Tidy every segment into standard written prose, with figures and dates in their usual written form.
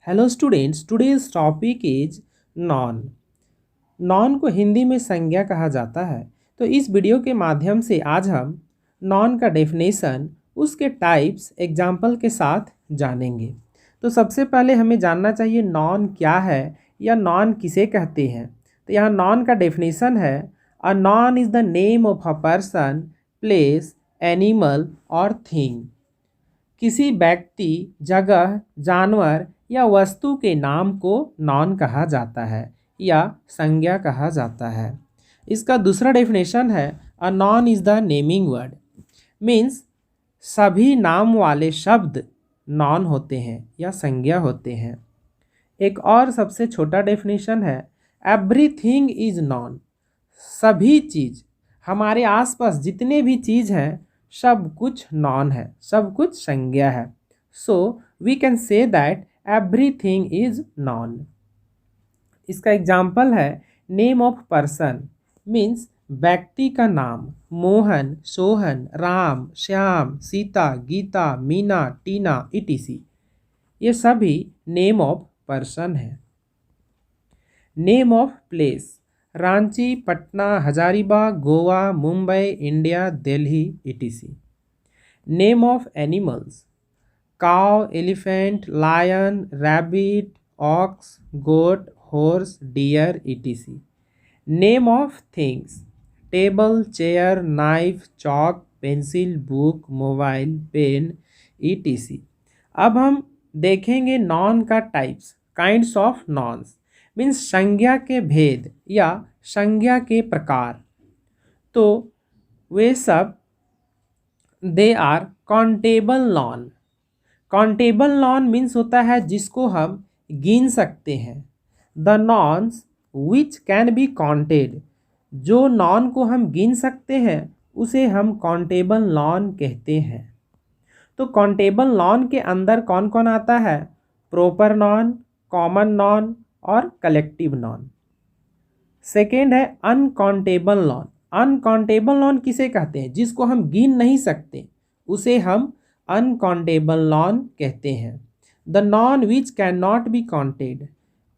Hello students, today's topic is non. Non को हिंदी में संज्ञा कहा जाता है। तो इस वीडियो के माध्यम से आज हम नॉन का डेफिनेशन, उसके टाइप्स एग्जाम्पल के साथ जानेंगे। तो सबसे पहले हमें जानना चाहिए नॉन क्या है या नॉन किसे कहते हैं। तो यहाँ नॉन का डेफिनेशन है, a non is the name of a person, place, animal और थिंग। किसी व्यक्ति, जगह, जानवर या वस्तु के नाम को नॉन कहा जाता है या संज्ञा कहा जाता है। इसका दूसरा डेफिनेशन है, a non is the naming word. Means सभी नाम वाले शब्द नॉन होते हैं या संज्ञा होते हैं। एक और सबसे छोटा डेफिनेशन है, एवरीथिंग इज नॉन। सभी चीज़, हमारे आसपास जितने भी चीज़ हैं, सब कुछ नॉन है, सब कुछ संज्ञा है। So we can say that everything is noun. इसका एग्जाम्पल है, नेम ऑफ पर्सन मीन्स व्यक्ति का नाम, मोहन, सोहन, राम, श्याम, सीता, गीता, मीना, टीना, इटीसी। ये सभी नेम ऑफ पर्सन है। Name of place, Ranchi, Patna, Hazaribagh, Goa, Mumbai, India, Delhi, etc. Name of animals, cow, elephant, lion, rabbit, ox, goat, horse, deer, etc. Name of things, table, chair, knife, chalk, pencil, book, mobile, pen, etc. अब हम देखेंगे noun का types, kinds of nouns means संज्ञा के भेद या संज्ञा के प्रकार। तो वे सब they are countable noun. Countable noun means होता है जिसको हम गिन सकते हैं। The nouns which can be counted, जो नॉन को हम गिन सकते हैं उसे हम काउंटेबल नॉन कहते हैं। तो काउंटेबल नॉन के अंदर कौन कौन आता है? प्रॉपर नॉन, कॉमन नॉन और कलेक्टिव नॉन। सेकेंड है अनकाउंटेबल नॉन। अनकाउंटेबल नॉन किसे कहते हैं? जिसको हम गिन नहीं सकते उसे हम अनकाउंटेबल नॉन कहते हैं। The non which can not be counted,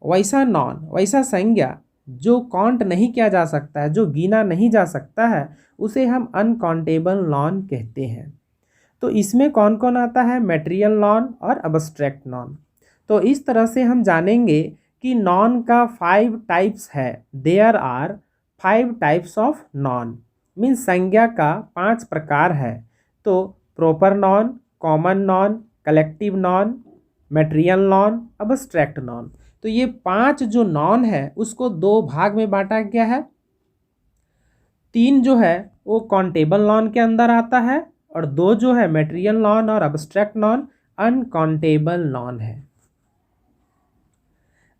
वैसा नॉन, वैसा संज्ञा जो काउंट नहीं किया जा सकता है, जो गिना नहीं जा सकता है, उसे हम अनकाउंटेबल नॉन कहते हैं। तो इसमें कौन कौन आता है? मटेरियल नॉन और अब्स्ट्रैक्ट नॉन। तो इस तरह से हम जानेंगे कि नॉन का 5 टाइप्स है। There are 5 types of noun means संज्ञा का 5 प्रकार है। तो proper noun, common noun, collective noun, material noun, abstract noun. तो ये 5 जो नॉन है उसको 2 भाग में बांटा गया है। 3 जो है वो काउंटेबल नॉन के अंदर आता है और 2 जो है मटेरियल नॉन और अब्स्ट्रैक्ट नॉन अनकाउंटेबल नॉन है।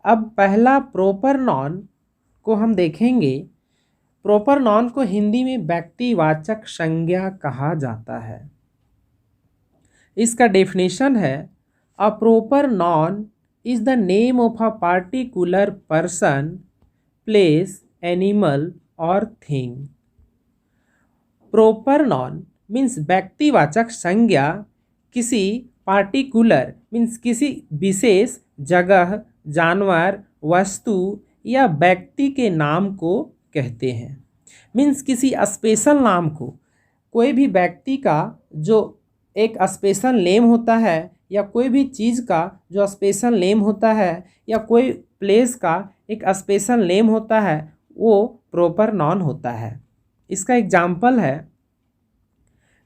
अब पहला प्रॉपर नॉन को हम देखेंगे। प्रॉपर नॉन को हिंदी में व्यक्तिवाचक संज्ञा कहा जाता है। इसका डेफिनेशन है, a proper non is the name of a particular person, place, animal और थिंग। प्रॉपर नॉन मीन्स व्यक्तिवाचक संज्ञा किसी पार्टिकुलर मीन्स किसी विशेष जगह, जानवर, वस्तु या व्यक्ति के नाम को कहते हैं। मीन्स किसी स्पेशल नाम को, कोई भी व्यक्ति का जो एक स्पेशल नेम होता है या कोई भी चीज़ का जो स्पेशल नेम होता है या कोई प्लेस का एक स्पेशल नेम होता है, वो प्रॉपर नॉन होता है। इसका एग्जाम्पल है,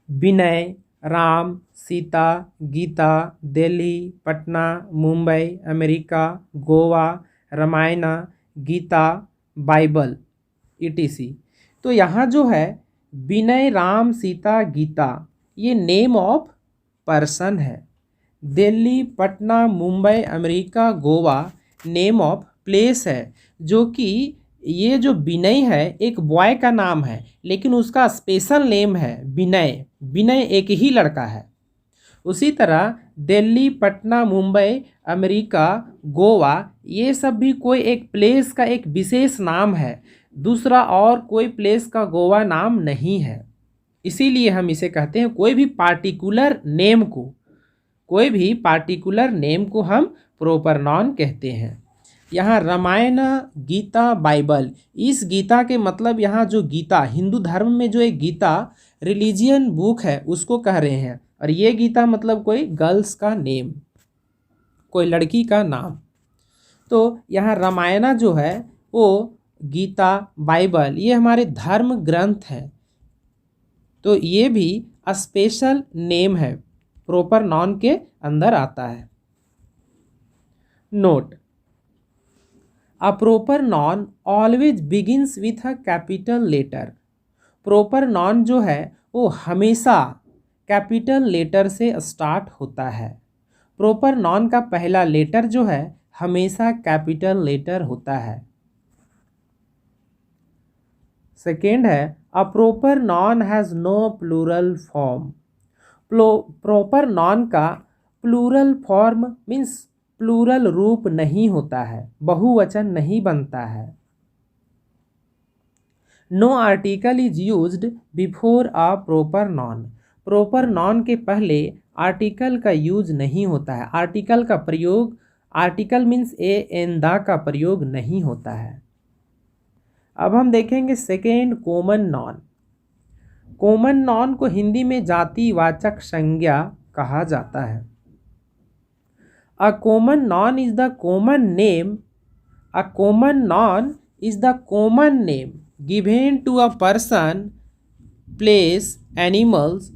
Vinay, Ram, Sita, Gita, Delhi, Patna, Mumbai, America, Goa, Ramayana, Gita, Bible, etc. तो यहाँ जो है विनय, राम, सीता, गीता ये नेम ऑफ पर्सन है। Delhi, Patna, Mumbai, America, Goa name of place है। जो कि ये जो विनय है एक बॉय का नाम है लेकिन उसका स्पेशल नेम है विनय। विनय एक ही लड़का है। उसी तरह दिल्ली, पटना, मुंबई, अमेरिका, गोवा ये सब भी कोई एक प्लेस का एक विशेष नाम है। दूसरा और कोई प्लेस का गोवा नाम नहीं है। इसीलिए हम इसे कहते हैं, कोई भी पार्टिकुलर नेम को, कोई भी पार्टिकुलर नेम को हम प्रॉपर नॉन कहते हैं। यहाँ रामायण, गीता, बाइबल, इस गीता के मतलब यहाँ जो गीता हिंदू धर्म में जो एक गीता रिलीजियन बुक है उसको कह रहे हैं, और ये गीता मतलब कोई गर्ल्स का नेम, कोई लड़की का नाम। तो यहाँ रामायण जो है वो गीता, बाइबल ये हमारे धर्म ग्रंथ हैं, तो ये भी स्पेशल नेम है, प्रॉपर नॉन के अंदर आता है। Note, a proper noun always begins with a capital letter. Proper noun जो है वो हमेशा कैपिटल लेटर से स्टार्ट होता है। प्रॉपर नॉन का पहला लेटर जो है हमेशा कैपिटल लेटर होता है। सेकेंड है, a proper noun has no plural form. Proper noun का प्लूरल फॉर्म मीन्स प्लूरल रूप नहीं होता है, बहुवचन नहीं बनता है। No article is used before a proper noun. Proper noun के पहले आर्टिकल का यूज नहीं होता है, आर्टिकल का प्रयोग, article means a an the का प्रयोग नहीं होता है। अब हम देखेंगे second, common noun. Common noun को हिंदी में जातिवाचक संज्ञा कहा जाता है। A common noun is the common name, a common noun is the common name given to a person, place, animals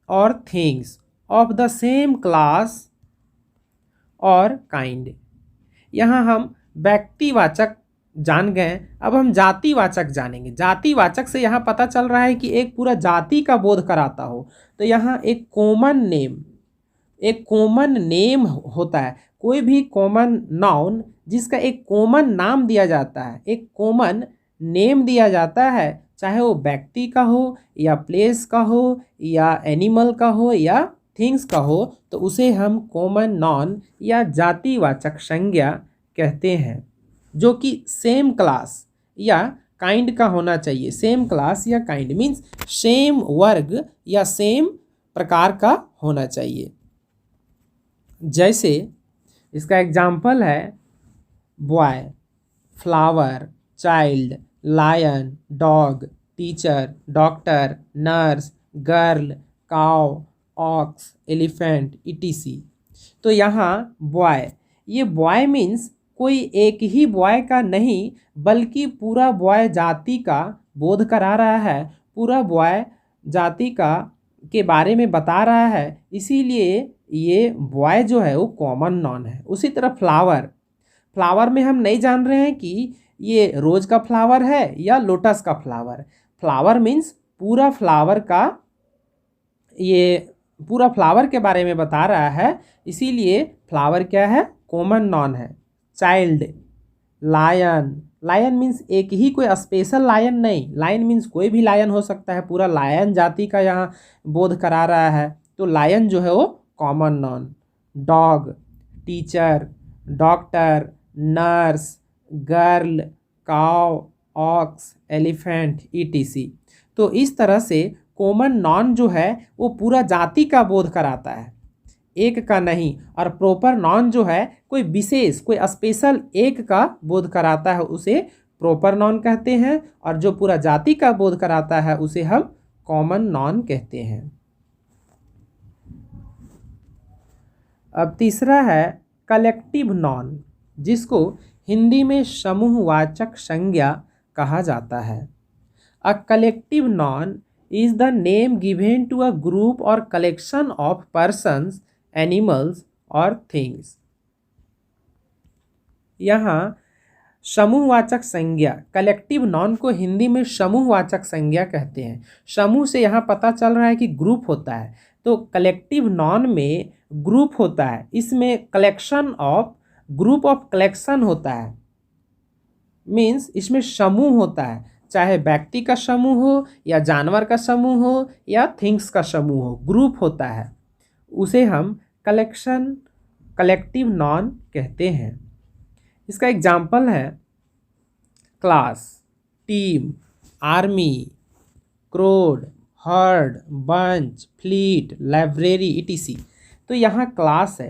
और things of the same class और काइंड। यहाँ हम व्यक्तिवाचक जान गए, अब हम जातिवाचक जानेंगे। जातिवाचक से यहाँ पता चल रहा है कि एक पूरा जाति का बोध कराता हो, तो यहाँ एक कॉमन नेम, एक कॉमन नेम होता है। कोई भी कॉमन नाउन जिसका एक कॉमन नाम दिया जाता है, एक कॉमन नेम दिया जाता है, चाहे वो व्यक्ति का हो या प्लेस का हो या एनिमल का हो या थिंग्स का हो, तो उसे हम कॉमन नॉन या जातिवाचक संज्ञा कहते हैं, जो कि सेम क्लास या काइंड का होना चाहिए। सेम क्लास या काइंड मीन्स सेम वर्ग या सेम प्रकार का होना चाहिए। जैसे इसका एग्जाम्पल है boy, flower, child, lion, dog, teacher, doctor, nurse, girl, cow, ox, elephant, etc। तो यहाँ बॉय, ये बॉय मीन्स कोई एक ही बॉय का नहीं बल्कि पूरा बॉय जाति का बोध करा रहा है, पूरा बॉय जाति का के बारे में बता रहा है, इसीलिए ये बॉय जो है वो कॉमन नॉन है। उसी तरह फ्लावर, फ्लावर में हम नहीं जान रहे हैं कि ये रोज का फ्लावर है या लोटस का फ्लावर। फ्लावर मीन्स पूरा फ्लावर का, ये पूरा फ्लावर के बारे में बता रहा है, इसीलिए फ्लावर क्या है, कॉमन नॉन है। चाइल्ड, लायन, लायन मीन्स एक ही कोई स्पेशल लायन नहीं, लायन मीन्स कोई भी लायन हो सकता है, पूरा लायन जाति का यहाँ बोध करा रहा है, तो लायन जो है वो common noun. Dog, teacher, doctor, nurse, girl, cow, ox, elephant, etc। तो इस तरह से कॉमन नॉन जो है वो पूरा जाति का बोध कराता है, एक का नहीं। और प्रॉपर नॉन जो है कोई विशेष, कोई स्पेशल एक का बोध कराता है, उसे प्रॉपर नॉन कहते हैं, और जो पूरा जाति का बोध कराता है उसे हम कॉमन नॉन कहते हैं। अब तीसरा है कलेक्टिव नॉन, जिसको हिंदी में समूहवाचक संज्ञा कहा जाता है। A collective noun is the name given to a group or collection of persons, animals or things। यहाँ समूहवाचक संज्ञा, कलेक्टिव नॉन को हिंदी में समूहवाचक संज्ञा कहते हैं। समूह से यहाँ पता चल रहा है कि ग्रुप होता है, तो कलेक्टिव नॉन में ग्रुप होता है, इसमें collection of, group of collection होता है, मीन्स इसमें समूह होता है, चाहे व्यक्ति का समूह हो या जानवर का समूह हो या थिंग्स का समूह हो, ग्रुप होता है, उसे हम कलेक्शन, कलेक्टिव नॉन कहते हैं। इसका एग्जाम्पल है class, team, army, crowd, herd, bunch, fleet, library, etc। तो यहाँ क्लास है।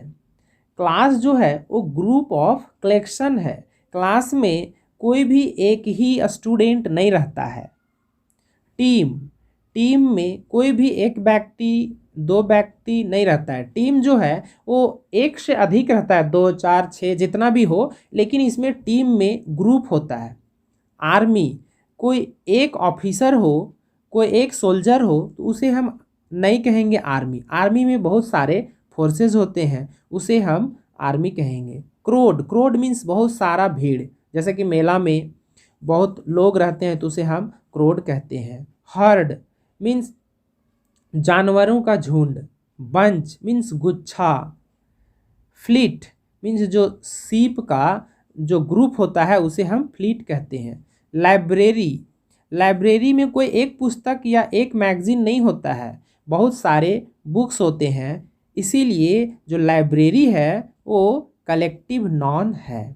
क्लास जो है वो ग्रुप ऑफ कलेक्शन है। क्लास में कोई भी एक ही स्टूडेंट नहीं रहता है। टीम, टीम में कोई भी एक व्यक्ति दो व्यक्ति नहीं रहता है। टीम जो है वो एक से अधिक रहता है, 2 4 6 जितना भी हो, लेकिन इसमें टीम में ग्रुप होता है। आर्मी, कोई एक ऑफिसर हो, कोई एक सोल्जर हो तो उसे हम नहीं कहेंगे आर्मी। आर्मी में बहुत सारे फोर्सेस होते हैं, उसे हम आर्मी कहेंगे। क्रोड, क्रोड मीन्स बहुत सारा भीड़, जैसे कि मेला में बहुत लोग रहते हैं तो उसे हम क्रोड कहते हैं। हर्ड मीन्स जानवरों का झुंड। बंच मीन्स गुच्छा। फ्लीट मीन्स जो सीप का जो ग्रुप होता है उसे हम फ्लीट कहते हैं। लाइब्रेरी, लाइब्रेरी में कोई एक पुस्तक या एक मैगजीन नहीं होता है, बहुत सारे बुक्स होते हैं, इसीलिए जो लाइब्रेरी है वो कलेक्टिव नॉन है।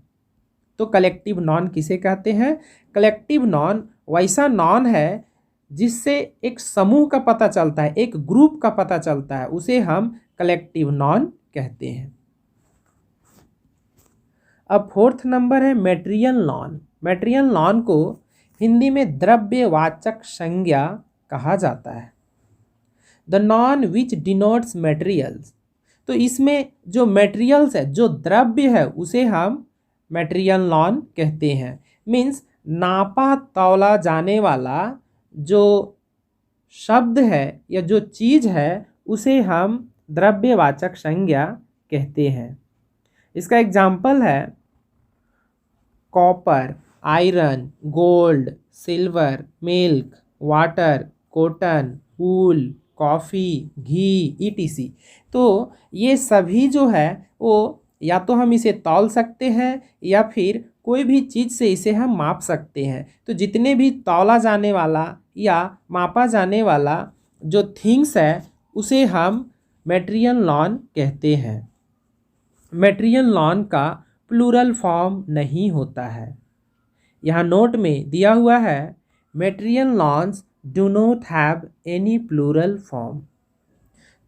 तो कलेक्टिव नॉन किसे कहते हैं? कलेक्टिव नॉन वैसा नॉन है जिससे एक समूह का पता चलता है, एक ग्रुप का पता चलता है, उसे हम कलेक्टिव नॉन कहते हैं। अब फोर्थ नंबर है मेटेरियल नॉन। मेटेरियल नॉन को हिंदी में द्रव्यवाचक संज्ञा कहा जाता है। The non which denotes materials, तो इसमें जो मेटेरियल्स है, जो द्रव्य है, उसे हम मेटेरियल नॉन कहते हैं। मीन्स नापा तौला जाने वाला जो शब्द है या जो चीज़ है उसे हम द्रव्यवाचक संज्ञा कहते हैं। इसका एग्जाम्पल है copper, iron, gold, silver, milk, water, cotton, wool, coffee, घी etc। तो ये सभी जो है वो या तो हम इसे तौल सकते हैं या फिर कोई भी चीज़ से इसे हम माप सकते हैं। तो जितने भी तौला जाने वाला या मापा जाने वाला जो थिंग्स है उसे हम मेटेरियल नॉन कहते हैं। मेटेरियल नॉन का प्लूरल फॉर्म नहीं होता है। यहाँ नोट में दिया हुआ है material nouns do not have any plural form.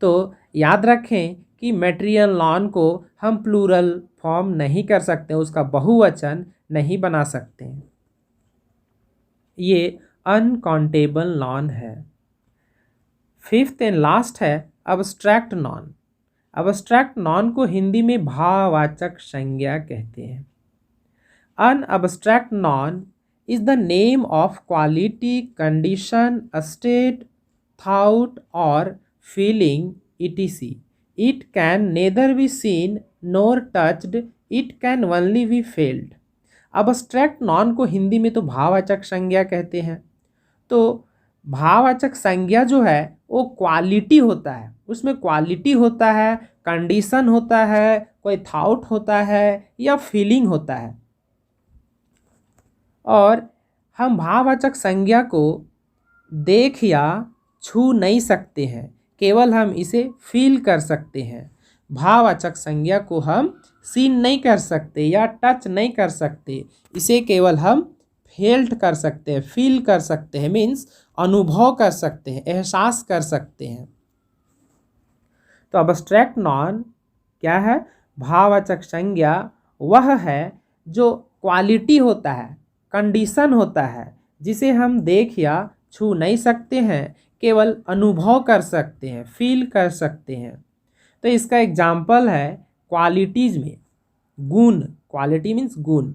तो याद रखें कि मेटेरियल नॉन को हम प्लूरल फॉर्म नहीं कर सकते, उसका बहुवचन नहीं बना सकते। ये अनकाउंटेबल नॉन है। फिफ्थ एंड लास्ट है अब्स्ट्रैक्ट नॉन। अब्स्ट्रैक्ट नॉन को हिंदी में भाववाचक संज्ञा कहते हैं। An abstract noun is the name of quality, condition, state, thought और feeling etc। It can neither be seen nor touched, it can only be felt। Abstract noun को हिंदी में तो भाववाचक संज्ञा कहते हैं। तो भाववाचक संज्ञा जो है वो क्वालिटी होता है, उसमें क्वालिटी होता है, कंडीशन होता है, कोई थॉट होता है या फीलिंग होता है। और हम भाववाचक संज्ञा को देख या छू नहीं सकते हैं, केवल हम इसे फील कर सकते हैं। भाववाचक संज्ञा को हम सीन नहीं कर सकते या टच नहीं कर सकते, इसे केवल हम फेल्ट कर सकते हैं, फील कर सकते हैं, मीन्स अनुभव कर सकते हैं, एहसास कर सकते हैं। तो अब्स्ट्रैक्ट नॉन क्या है? भाववाचक संज्ञा वह है जो क्वालिटी होता है, कंडीशन होता है, जिसे हम देख या छू नहीं सकते हैं, केवल अनुभव कर सकते हैं, फील कर सकते हैं। तो इसका एग्जाम्पल है क्वालिटीज़ में गुण, क्वालिटी मीन्स गुण,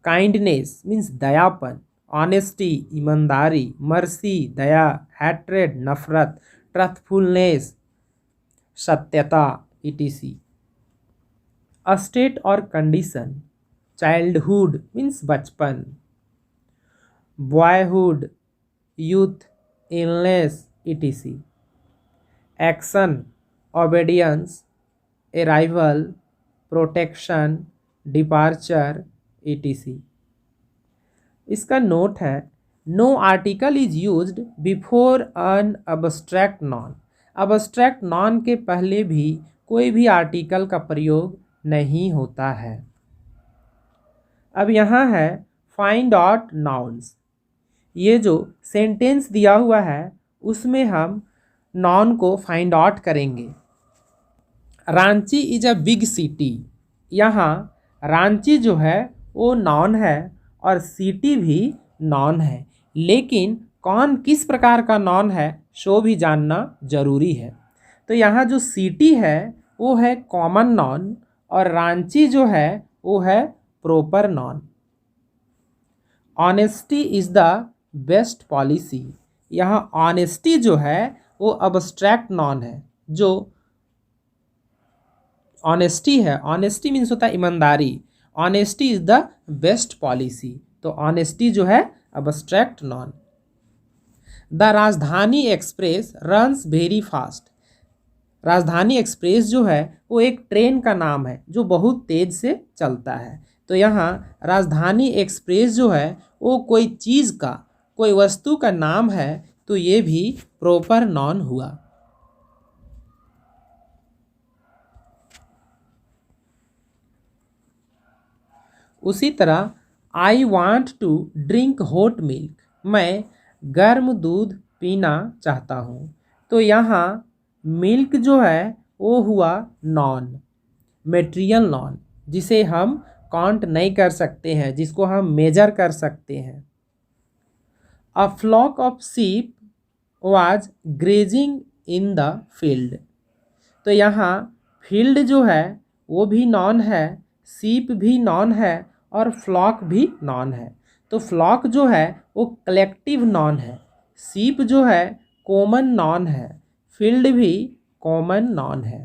काइंडनेस मीन्स दयापन, ऑनेस्टी ईमानदारी, मर्सी दया, हैट्रेड नफरत, ट्रथफुलनेस सत्यता etc। स्टेट और कंडीशन, चाइल्डहुड मीन्स बचपन, boyhood, youth, illness etc। Action, obedience, arrival, protection, departure etc। इसका नोट है no article is used before an abstract noun. Abstract noun के पहले भी कोई भी आर्टिकल का प्रयोग नहीं होता है। अब यहाँ है फाइंड आउट नाउन्स। ये जो सेंटेंस दिया हुआ है उसमें हम नॉन को फाइंड आउट करेंगे। Ranchi is a big city. यहाँ रांची जो है वो नॉन है और सिटी भी नॉन है, लेकिन कौन किस प्रकार का नॉन है सो भी जानना जरूरी है। तो यहाँ जो सिटी है वो है कॉमन नॉन और रांची जो है वो है proper non. Honesty is the best policy. यहाँ ऑनेस्टी जो है वो अब्स्ट्रैक्ट नॉन है। जो ऑनेस्टी है, ऑनेस्टी मीन्स होता है ईमानदारी, honesty is the best policy, तो ऑनेस्टी जो है अब्स्ट्रैक्ट नॉन। द राजधानी एक्सप्रेस रन्स वेरी फास्ट। राजधानी एक्सप्रेस जो है वो एक ट्रेन का नाम है जो बहुत तेज से चलता है। तो यहाँ राजधानी एक्सप्रेस जो है वो कोई चीज़ का, कोई वस्तु का नाम है, तो ये भी प्रॉपर नॉन हुआ। उसी तरह I want to drink hot milk, मैं गर्म दूध पीना चाहता हूँ। तो यहाँ मिल्क जो है वो हुआ नॉन, मेटेरियल नॉन, जिसे हम काउंट नहीं कर सकते हैं, जिसको हम मेजर कर सकते हैं। A flock of sheep was grazing in the field. तो यहाँ फील्ड जो है वो भी नॉन है, शीप भी नॉन है और फ्लॉक भी नॉन है। तो फ्लॉक जो है वो कलेक्टिव नॉन है, शीप जो है कॉमन नॉन है, फील्ड भी कॉमन नॉन है।